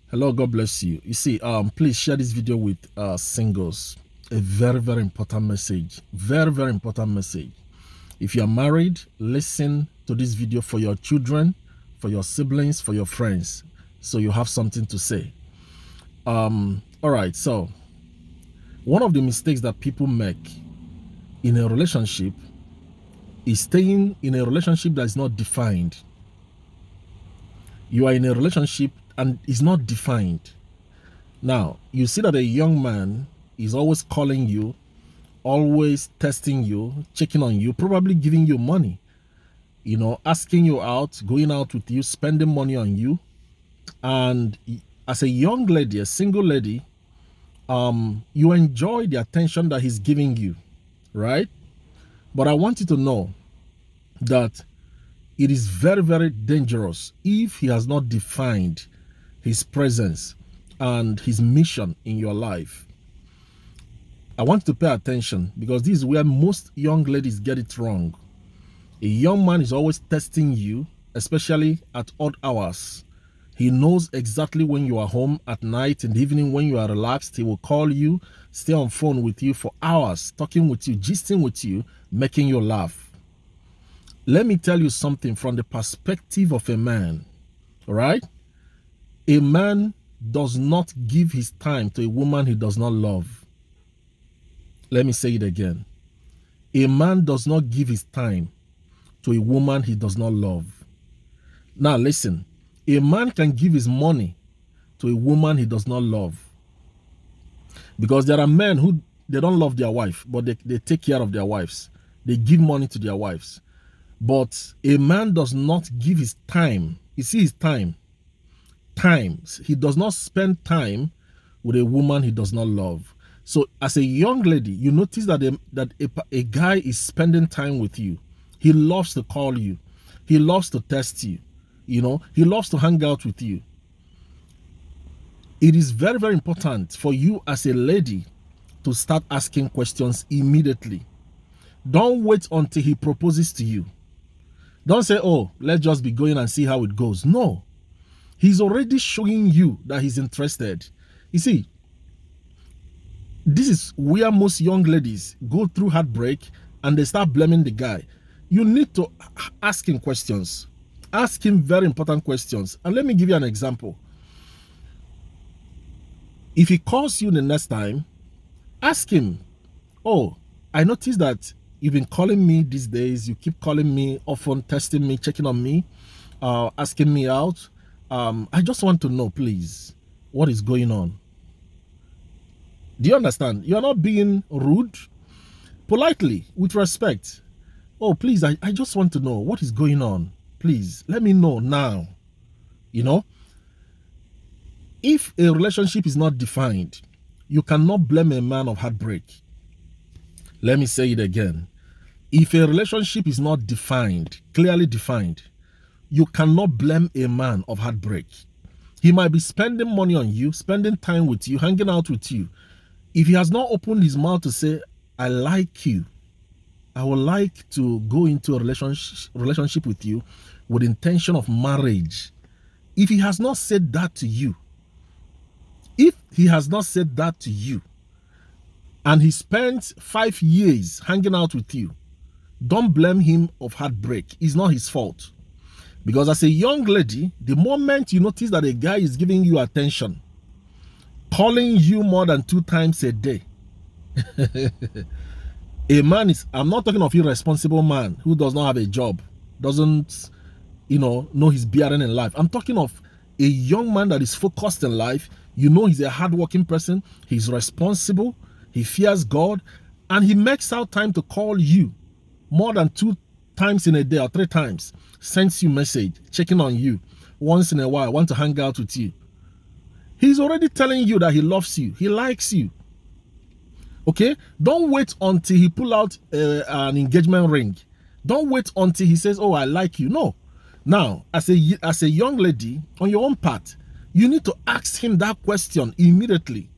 Hello, God bless you. You see, please share this video with singles. A very, very important message. Very, very important message. If you are married, listen to this video for your children, for your siblings, for your friends, so you have something to say. All right, so one of the mistakes that people make in a relationship is staying in a relationship that is not defined. You are in a relationship and it's not defined. Now, you see that a young man is always calling you, always testing you, checking on you, probably giving you money, asking you out, going out with you, spending money on you. And as a young lady, a single lady, you enjoy the attention that he's giving you, right? But I want you to know that it is very, very dangerous if he has not defined his presence and his mission in your life. I want you to pay attention because this is where most young ladies get it wrong. A young man is always testing you, especially at odd hours. He knows exactly when you are home at night, in the evening when you are relaxed. He will call you, stay on phone with you for hours, talking with you, gisting with you, making you laugh. Let me tell you something from the perspective of a man, all right? A man does not give his time to a woman he does not love. Let me say it again. A man does not give his time to a woman he does not love. Now listen, a man can give his money to a woman he does not love. Because there are men who, they don't love their wife, but they take care of their wives. They give money to their wives. But a man does not give his time. You see his time. He does not spend time with a woman he does not love. So as a young lady, you notice that a guy is spending time with you. He loves to call you. He loves to test you. He loves to hang out with you. It is very, very important for you as a lady to start asking questions immediately. Don't wait until he proposes to you. Don't say, oh, let's just be going and see how it goes. No. He's already showing you that he's interested. You see, this is where most young ladies go through heartbreak and they start blaming the guy. You need to ask him questions. Ask him very important questions. And let me give you an example. If he calls you the next time, ask him, oh, I noticed that you've been calling me these days. You keep calling me often, testing me, checking on me, asking me out. I just want to know, please, what is going on? Do you understand? You are not being rude. Politely, with respect. Oh, please, I just want to know what is going on. Please, let me know now. If a relationship is not defined, you cannot blame a man of heartbreak. Let me say it again. If a relationship is not defined, clearly defined, you cannot blame a man of heartbreak. He might be spending money on you, spending time with you, hanging out with you. If he has not opened his mouth to say, I like you, I would like to go into a relationship with you with intention of marriage. If he has not said that to you, and he spent 5 years hanging out with you, don't blame him of heartbreak. It's not his fault. Because as a young lady, the moment you notice that a guy is giving you attention, calling you more than 2 times a day, a man is, I'm not talking of irresponsible man who does not have a job, doesn't, know his bearing in life. I'm talking of a young man that is focused in life. He's a hardworking person. He's responsible. He fears God. And he makes out time to call you more than 2 times in a day or 3 times. Sends you message, checking on you. Once in a while, want to hang out with you. He's already telling you that he loves you. He likes you. Okay? Don't wait until he pull out an engagement ring. Don't wait until he says, oh, I like you. No. Now, as a young lady, on your own part, you need to ask him that question immediately.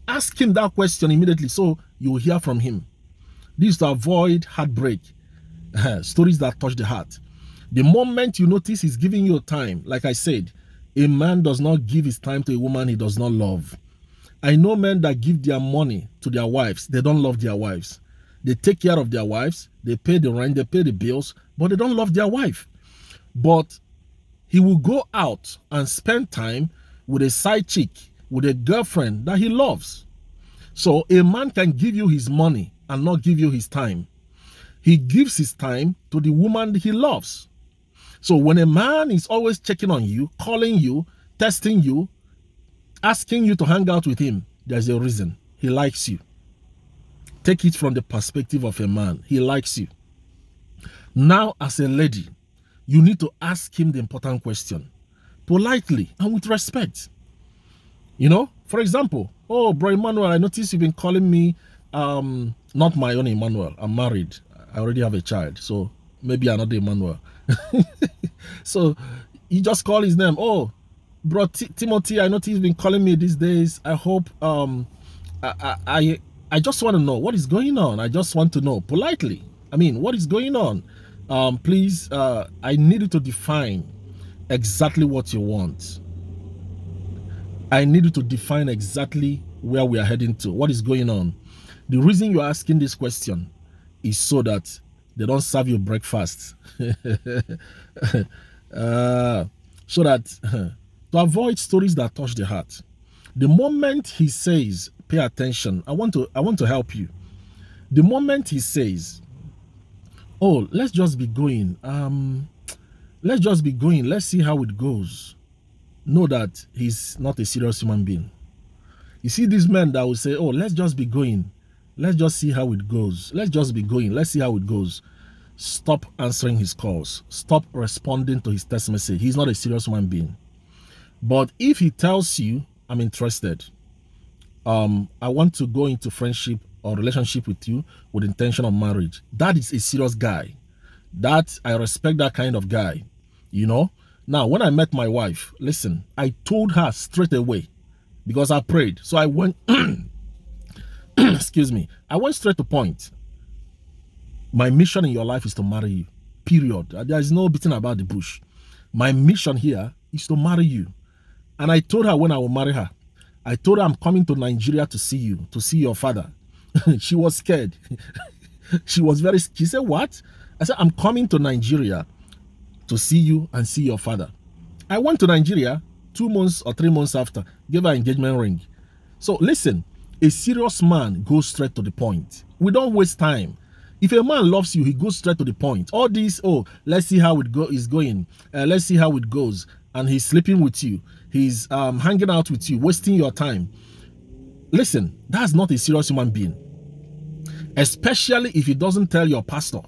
Ask him that question immediately so you will hear from him. This is to avoid heartbreak. Stories that touch the heart. The moment you notice he's giving you time, like I said, A man does not give his time to a woman he does not love. I know men that give their money to their wives. They don't love their wives. They take care of their wives. They pay the rent. They pay the bills. But they don't love their wife. But he will go out and spend time with a side chick, with a girlfriend that he loves. So a man can give you his money and not give you his time. He gives his time to the woman he loves. So when a man is always checking on you, calling you, testing you, asking you to hang out with him, there's a reason. He likes you. Take it from the perspective of a man. He likes you. Now, as a lady, you need to ask him the important question, politely and with respect. You know, for example, oh, bro Emmanuel, I noticed you've been calling me, not my own Emmanuel. I'm married. I already have a child. So maybe another Emmanuel. So you just call his name. Oh, bro Timothy, I noticed you've been calling me these days. I hope, I just want to know what is going on. I just want to know politely. I mean, what is going on? Please, I need you to define exactly what you want. I need you to define exactly where we are heading to. What is going on? The reason you're asking this question is so that they don't serve you breakfast. So that to avoid stories that touch the heart. The moment he says, pay attention, I want to help you. The moment he says, oh, let's just be going, let's see how it goes, know that he's not a serious human being. You see these men that will say, oh, let's just be going, let's just see how it goes, let's just be going, let's see how it goes. Stop answering his calls. Stop responding to his text message. He's not a serious human being. But if he tells you, I'm interested, I want to go into friendship or relationship with you with intention of marriage, that is a serious guy. That I respect that kind of guy, you know. Now, when I met my wife, listen, I told her straight away because I prayed. So I went, excuse me, I went straight to point. My mission in your life is to marry you, period. There is no beating about the bush. My mission here is to marry you. And I told her when I will marry her, I told her I'm coming to Nigeria to see you, to see your father. She was scared. She said, what? I said, I'm coming to Nigeria to see you and see your father. I went to Nigeria 2 months or 3 months after, gave her engagement ring. So listen, a serious man goes straight to the point. We don't waste time. If a man loves you, he goes straight to the point. All this, oh, let's see how it is going. Let's see how it goes. And he's sleeping with you. He's hanging out with you, wasting your time. Listen, that's not a serious human being. Especially if he doesn't tell your pastor.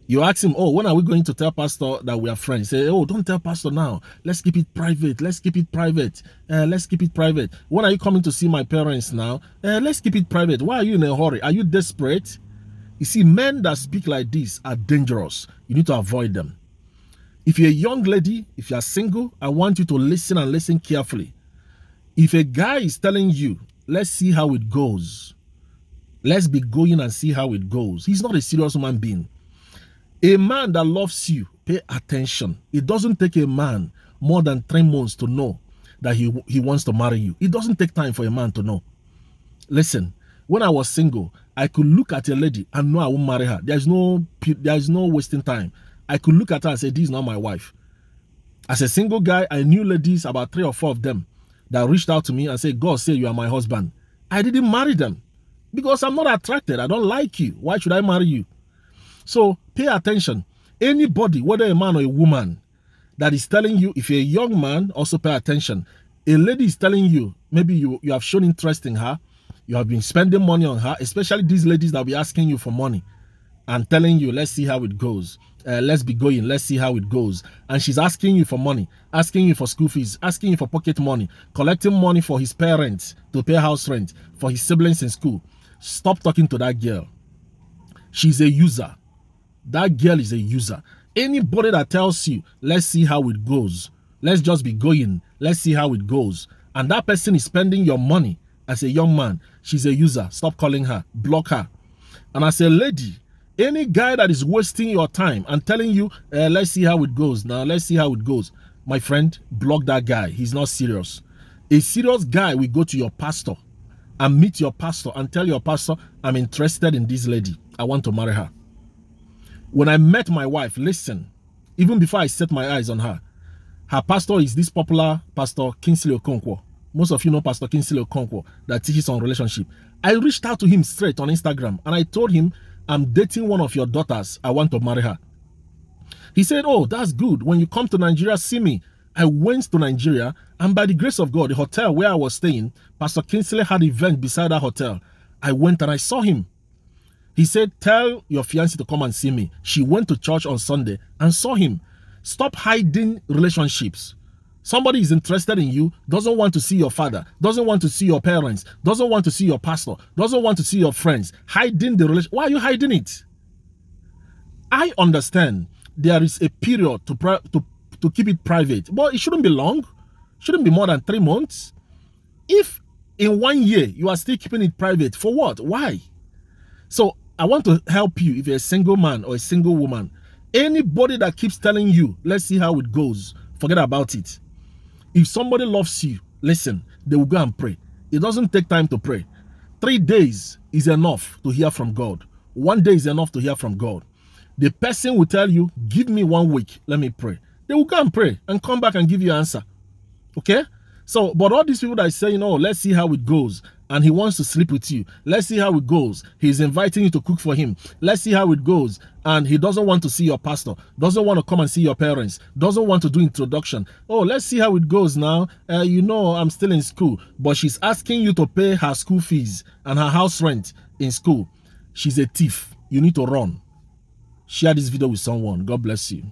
You ask him, oh, when are we going to tell pastor that we are friends? Say, oh, don't tell pastor now. Let's keep it private. Let's keep it private. Let's keep it private. When are you coming to see my parents now? Let's keep it private. Why are you in a hurry? Are you desperate? You see, men that speak like this are dangerous. You need to avoid them. If you're a young lady, if you're single, I want you to listen and listen carefully. If a guy is telling you, let's see how it goes, let's be going and see how it goes, he's not a serious human being. A man that loves you, pay attention. It doesn't take a man more than 3 months to know that he wants to marry you. It doesn't take time for a man to know. Listen, when I was single, I could look at a lady and know I won't marry her. There's no wasting time. I could look at her and say, this is not my wife. As a single guy, I knew ladies, about 3 or 4 of them, that reached out to me and said, God say you are my husband. I didn't marry them because I'm not attracted. I don't like you. Why should I marry you? So pay attention. Anybody, whether a man or a woman, that is telling you, if you're a young man, also pay attention. A lady is telling you, maybe you have shown interest in her, you have been spending money on her, especially these ladies that will be asking you for money and telling you, let's see how it goes. Let's be going, let's see how it goes. And she's asking you for money, asking you for school fees, asking you for pocket money, collecting money for his parents to pay house rent, for his siblings in school. Stop talking to that girl. She's a user. That girl is a user. Anybody that tells you, let's see how it goes, let's just be going, let's see how it goes, and that person is spending your money as a young man, she's a user. Stop calling her. Block her. And as a lady, any guy that is wasting your time and telling you, let's see how it goes now, let's see how it goes, my friend, block that guy. He's not serious. A serious guy will go to your pastor and meet your pastor and tell your pastor, I'm interested in this lady. I want to marry her. When I met my wife, listen, even before I set my eyes on her pastor is this popular Pastor Kingsley Okonkwo. Most of you know Pastor Kingsley Okonkwo that teaches on relationship. I reached out to him straight on Instagram and I told him, I'm dating one of your daughters. I want to marry her. He said, oh, that's good. When you come to Nigeria, see me. I went to Nigeria, and by the grace of God, the hotel where I was staying, Pastor Kingsley had an event beside that hotel. I went and I saw him. He said, tell your fiancée to come and see me. She went to church on Sunday and saw him. Stop hiding relationships. Somebody is interested in you, doesn't want to see your father, doesn't want to see your parents, doesn't want to see your pastor, doesn't want to see your friends. Hiding the relationship. Why are you hiding it? I understand there is a period to keep it private, but it shouldn't be long. Shouldn't be more than 3 months. If in 1 year you are still keeping it private, for what? Why? So I want to help you if you're a single man or a single woman. Anybody that keeps telling you, let's see how it goes, forget about it. If somebody loves you, listen, they will go and pray. It doesn't take time to pray. 3 days is enough to hear from God. 1 day is enough to hear from God. The person will tell you, give me 1 week, let me pray. They will go and pray and come back and give you an answer. Okay? So, but all these people that are saying, oh, let's see how it goes, and he wants to sleep with you. Let's see how it goes. He's inviting you to cook for him. Let's see how it goes. And he doesn't want to see your pastor, doesn't want to come and see your parents, doesn't want to do introduction. Oh, let's see how it goes now. You know, I'm still in school, but she's asking you to pay her school fees and her house rent in school. She's a thief. You need to run. Share this video with someone. God bless you.